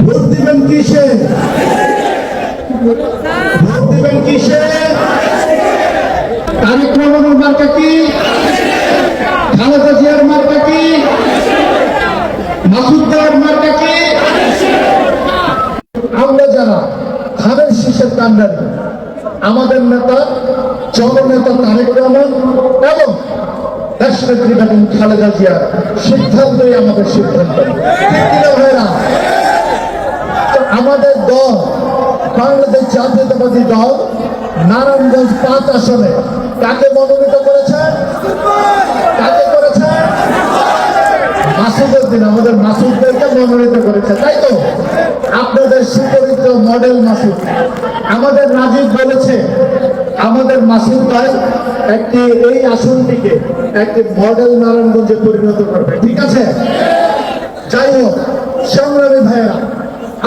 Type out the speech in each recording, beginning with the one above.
Vote দিবেন কিসে? Vote দিবেন কিসে? তারেক রহমানের মার্কা কি? খালেদা জিয়ার মার্কা কি? মাসুদ ভাইয়ের মার্কা কি? আমরা যারা ধানের শীষের কান্ডারি, আমাদের নেতা জননেতা তারেক রহমান এবং দেশনেত্রী বেগম খালেদা জিয়ার সিদ্ধান্তই আমাদের সিদ্ধান্ত। আমাদের দল বাংলাদেশ জাতীয়তাবাদী দল নারায়ণগঞ্জ ৫ আসনে কাকে মনোনীত করেছে? কাকে করেছে? মাসুদউদ্দিন, আমাদের মাসুদদেরকে মনোনীত করেছে, তাই তো? আপনাদের সুপরিচিত মডেল মাসুদ। আমাদের রাজীব বলেছে আমাদের মাসুদ ভাই একটি এই আসনটিকে একটি মডেল নারায়ণগঞ্জে পরিণত করবে। ঠিক আছে, যাই হোক সংগ্রামী ভাইয়েরা,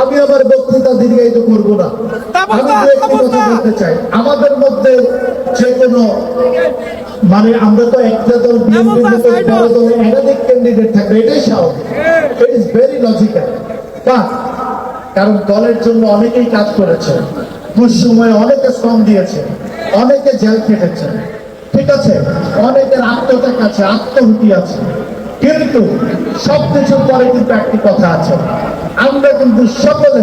আমি আমার বক্তৃতা দীর্ঘায়িত করব না। আমি একটি কথা বলতে চাই, আমাদের মধ্যে যে কোনো আমরা তো একটা দল বিএনপির মতো বড় দলে একাধিক ক্যান্ডিডেট থাকবে, এটাই স্বাভাবিক, ইট ইজ ভেরি লজিক্যাল। কারণ দলের জন্য অনেকেই কাজ করেছে, দুঃসময়ে অনেকে শ্রম দিয়েছে, অনেকে জেল খেটেছে, ঠিক আছে, অনেকের আত্মত্যাগ আছে, আত্মহুতি আছে, কিন্তু সবকিছুর পরে কিন্তু একটি কথা আছে, আমরা কিন্তু সকলে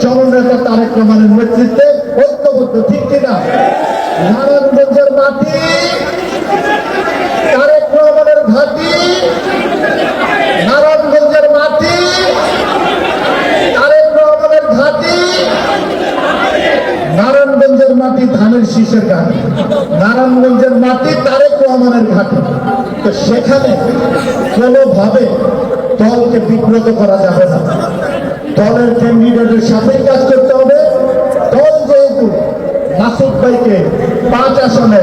জননেতা তারেক রহমানের নেতৃত্বে ঐক্যবদ্ধ, ঠিক কিনা? নারায়ণগঞ্জের মাটি তারেক রহমানের ঘাঁটি, নারায়ণগঞ্জের মাটি তারেক রহমানের ঘাঁটি, নারায়ণগঞ্জের মাটি ধানের শীষের ঘাঁটি, নারায়ণগঞ্জের মাটি তারেক রহমানের ঘাঁটি। তো সেখানে কোনোভাবে দলকে বিব্রত করা যাবে না, দলের ক্যান্ডিডেটের সাথেই কাজ করতে হবে। দল যেহেতু মাসুদ ভাইকে ৫ আসনে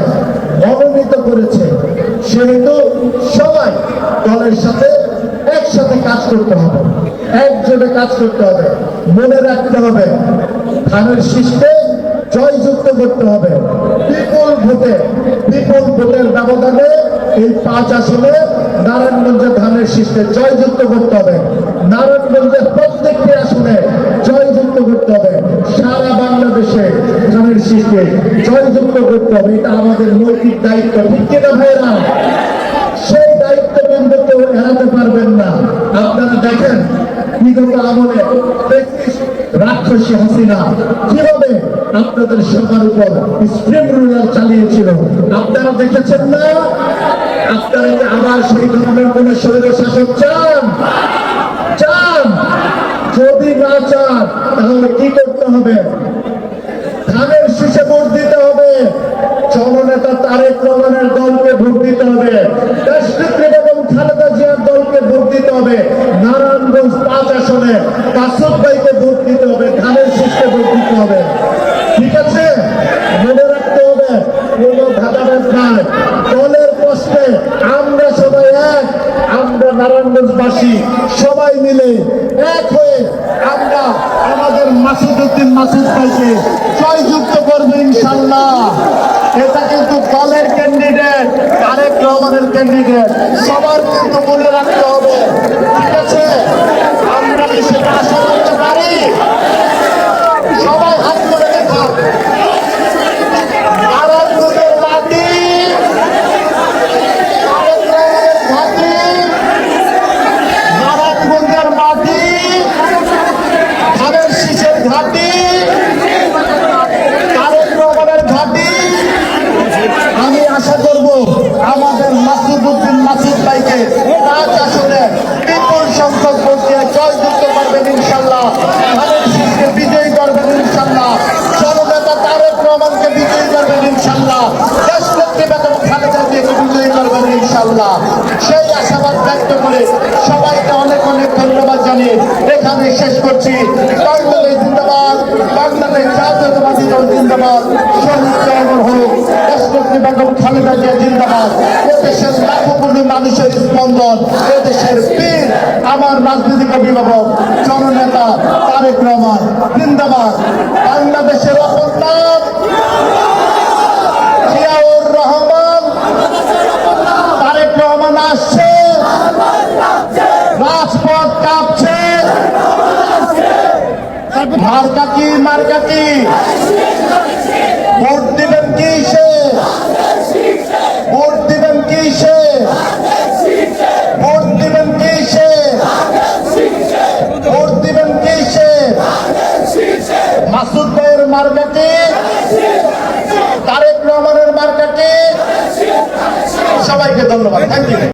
মনোনীত করেছে, সেহেতু সবাই দলের সাথে একসাথে কাজ করতে হবে, একজোটে কাজ করতে হবে। মনে রাখতে হবে ধানের শীষকে জয়যুক্ত করতে হবে, বিপুল ভোটের ব্যবধানে এই ৫ আসনে নারায়ণগঞ্জের ধানের শীষকে জয়যুক্ত করতে হবে, নারায়ণগঞ্জের প্রত্যেকটি আসনে জয়যুক্ত করতে হবে, সারা বাংলাদেশে ধানের শীষকে জয়যুক্ত করতে হবে। এটা আমাদের নৈতিক দায়িত্ব, ঠিক কিনা ভাইরা? সেই দায়িত্ব কিন্তু কেউ এড়াতে পারবেন না। আপনারা দেখেন বিগত আমলে রাক্ষসী হাসিনা কিভাবে আপনাদের সবার উপর স্প্রিং রুলার চালিয়েছিল, আপনারা দেখেছেন না? আপনারা কি আবার সেই ধরনের কোন শরীর শাসক চান? চান? যদি না চান তাহলে কি করতে হবে? ধানের শীষে ভোট দিতে হবে, জননেতা তারেক রহমানের দলকে ভোট দিতে হবে, দেশনেত্রী বেগম খালেদা জিয়ার দলকে ভোট দিতে হবে, নারায়ণগঞ্জ ৫ আসনে মাসুদ ভাইকে ভোট দিতে হবে, ধানের শীষকে ভোট দিতে হবে। ঠিক আছে, মনে রাখতে হবে কোন ভেদাভেদ নাই, দলের কষ্টে আমরা সবাই এক, আমরা নারায়ণগঞ্জবাসী সবাই মিলে এক হয়ে আমরা আমাদের মাসুদউদ্দিন মাসুদ ভাইকে জয়যুক্ত করবো ইনশাল্লাহ। এটা কিন্তু দলের ক্যান্ডিডেট, তারেক রহমানের ক্যান্ডিডেট, সবার কিন্তু মনে রাখতে হবে। ঠিক আছে, আমরা কি সেটা আশা করতে পারি? সবাই হাত করে দেখান। নারায়ণগঞ্জের মাটি তারেক রহমানের ঘাঁটি, নারায়ণগঞ্জের মাটি ধানের শীষের ঘাঁটি, তারেক রহমানের ঘাঁটি। আমি আশা করব আমাদের মাসুদউদ্দিন মাসুদ ভাইকে ৫ আসনে বিপুল সংখ্যক ভোট দিয়ে জয়যুক্ত করবেন ইনশাল্লাহ, ধানের শীষকে বিজয়ী করবেন ইনশাল্লাহ, জননেতা তারেক রহমানকে বিজয়ী করবেন ইনশাল্লাহ, দেশনেত্রী বেগম খালেদা জিয়াকে বিজয়ী করবেন ইনশাল্লাহ। সেই আশাবাদ ব্যক্ত করে সবাইকে অনেক অনেক ধন্যবাদ জানিয়ে এখানে শেষ করছি। বাংলাদেশ জিন্দাবাদ, বাংলাদেশ জাতীয়তাবাদী দল জিন্দাবাদ, শহীদ জয়গর হোক, দেশনেত্রী বেগম খালেদা জিয়া জিন্দাবাদ। এদেশের লাখো কোটি মানুষের স্পন্দন, এদেশের বীর আমার রাজনৈতিক অভিভাবক জননেতা তারেক রহমান জিন্দাবাদ। বাংলাদেশের অপর নাম জিয়াউর রহমান, তারেক রহমান আসছে, রাজপথ কাঁপছে, মার্কা কি মার্কা কি ভোট দিবেন কি সে ভোট দিবেন কি সে ভোট দিবেন কি সে ভোট দিবেন কি সে মাসুদ ভাইয়ের মার্কা কি তারেক রহমানের মার্কা কি সবাইকে ধন্যবাদ থ্যাংক ইউ